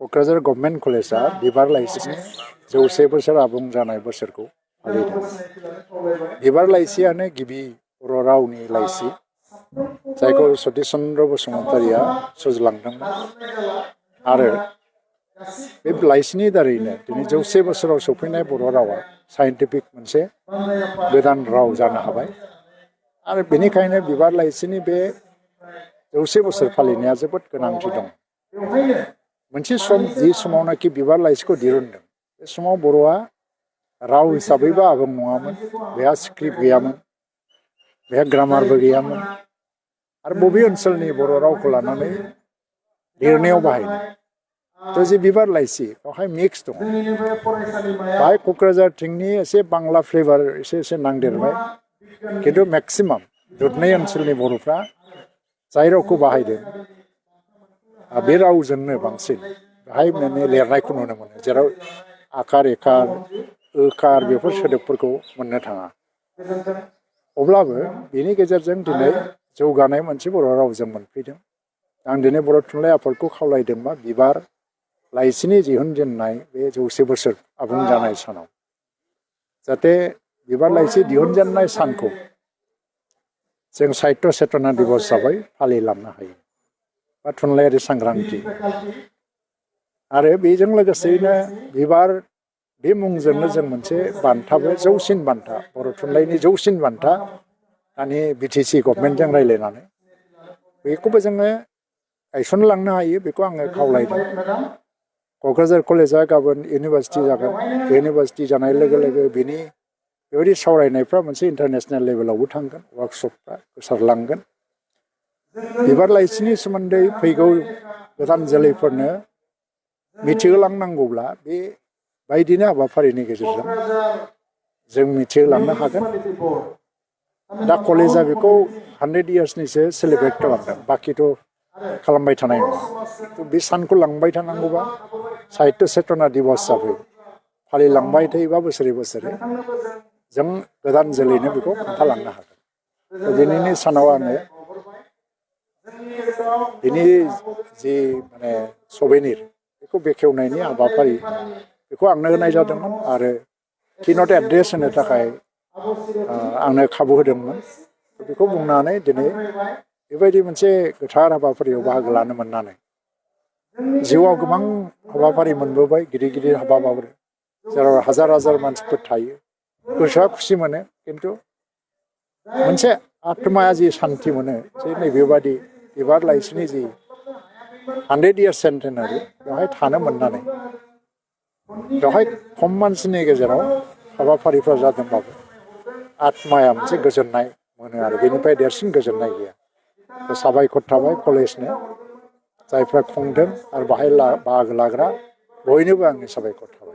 Kokrajhar government कलेजा बिबार लाइसिनि 100 बोसोर आबुं जानाय बोसोरखौ फालिदों। बिबार लाइसियानो गिबि बर' रावनि लाइसि जायखौ सतीश चन्द्र बसुमतारिया सुजुलांदोंमोन आरो बे लाइसिनि दारैनो दिनै 100 बोसोराव सफैनाय बर' रावा साइन्टिफिक मोनसे गोदान राव जानो हाबाय आरो बेनिखायनो बिबार लाइसिनि बे 100 बोसोर फालिनाया जोबोद गोनांथि दं। मोनसे सम जि समावनाखि बिबार लाइसिखौ दिरुनदों बे समाव बर'आ राव हिसाबैबो आबुं नङामोन, बेहा स्क्रिप्ट गैयामोन, बेहा ग्रामारबो गैयामोन आरो बबे ओनसोलनि बर' रावखौ लानानै लिरनायाव बाहायनाय तो जे बिबार लाइसि बेवहाय मिक्स दं। बाहाय क'क्राझारथिंनि एसे बांला फ्लेभार एसे नांदेरबाय किन्तु मेक्सिमाम दुधनৈ ओनसोलनि बर'फ्रा जाय रावखौ बाहायदों बे रावजोंनो बांसिन बाहाय माने लिरनायखौ नुनो मोनो, जेराव आकार एकार ओकार बेफोर सोदोबफोरखौ मोननो थाङा। अब्लाबो बेनि गेजेरजों दिनै जौगानाय मोनसे बर' रावजों मोनफैदों। आं दिनै बर' थुनलाइ आफादखौ खावलायदों मा बिबार लाइसिनि दिहुनजेननाय बे 100 बोसोर आबुं जानाय सानाव जाहाथे बिबार लाइसि दिहुनजेननाय सानखौ जों साहित्य चेतना दिवस हिसाबै फालिलांनो हायो बा थुनलाइयारि सांग्रांथि आरो बेजों लोगोसेयैनो बिबार बे मुंजोंनो जों मोनसे बान्थाबो जौसिन बान्था बर' थुनलाइनि जौसिन बान्था दानि BTC गभर्नमेन्टजों रायज्लायनानै बेखौबो जोङो गायसनलांनो हायो। बेखौ आङो खावलायदों। क'क्राझार कलेजा गाबोन इउनिभारसिटि जागोन। इउनिभारसिटि जानाय लोगो लोगो बेनि बेबायदि सावरायनायफ्रा मोनसे इन्टारनेसनेल लेभेलावबो थांगोन, वार्कशपफ्रा गोसारलांगोन। बिबार लाइसिनि सोमोन्दै फैगौ गोदान जोलैफोरनो मिथिहोलांनांगौब्ला बे बायदिनो हाबाफारिनि गेजेरजों जों मिथिहोलांनो हागोन। दा कलेजा बेखौ 100 इयार्सनिसो सेलेब्रेट खालामदों, बाखिथ' खालामबाय थानाय नङा। बे सानखौ लांबाय थानांगौबा साहित्य चेतना दिवस हिसाबै फालिलांबाय थायोबा बोसोरे बोसोरे जों गोदान जोलैनो बेखौ खोन्थालांनो हागोन। दिनैनि सानाव आङो दिनै जि माने सभेनिर बेखौ बेखेवनायनि हाबाफारि बेखौ आंनो होनाय जादोंमोन आरो किनट एड्रेस होनो थाखाय आंनो खाबु होदोंमोन। बेखौ बुंनानै दिनै बेबायदि मोनसे गोथार हाबाफारियाव बाहागो लानो मोननानै जिउआव गोबां हाबाफारि मोनबोबाय, गिदिर गिदिर हाबाफारि जेराव हाजार हाजार मानसिफोर थायो, गोसोआ खुसि मोनो। खिन्थु मोनसे आत्माया जि सान्थि मोनो जे नैबेबादि बिबार लाइसिनि जि 100 इयार्स सेन्टेनारि बेवहाय थानो मोननानै बेवहाय खम मानसिनि गेजेराव हाबाफारिफ्रा जादोंबाबो आत्माया मोनसे गोजोननाय मोनो आरो बेनिफ्राय देरसिन गोजोननाय गैया। साबायखर थाबाय कलेजनो जायफ्रा खुंदों आरो बाहाय बाहागो लाग्रा बयनोबो आंनि साबायखर थाबाय।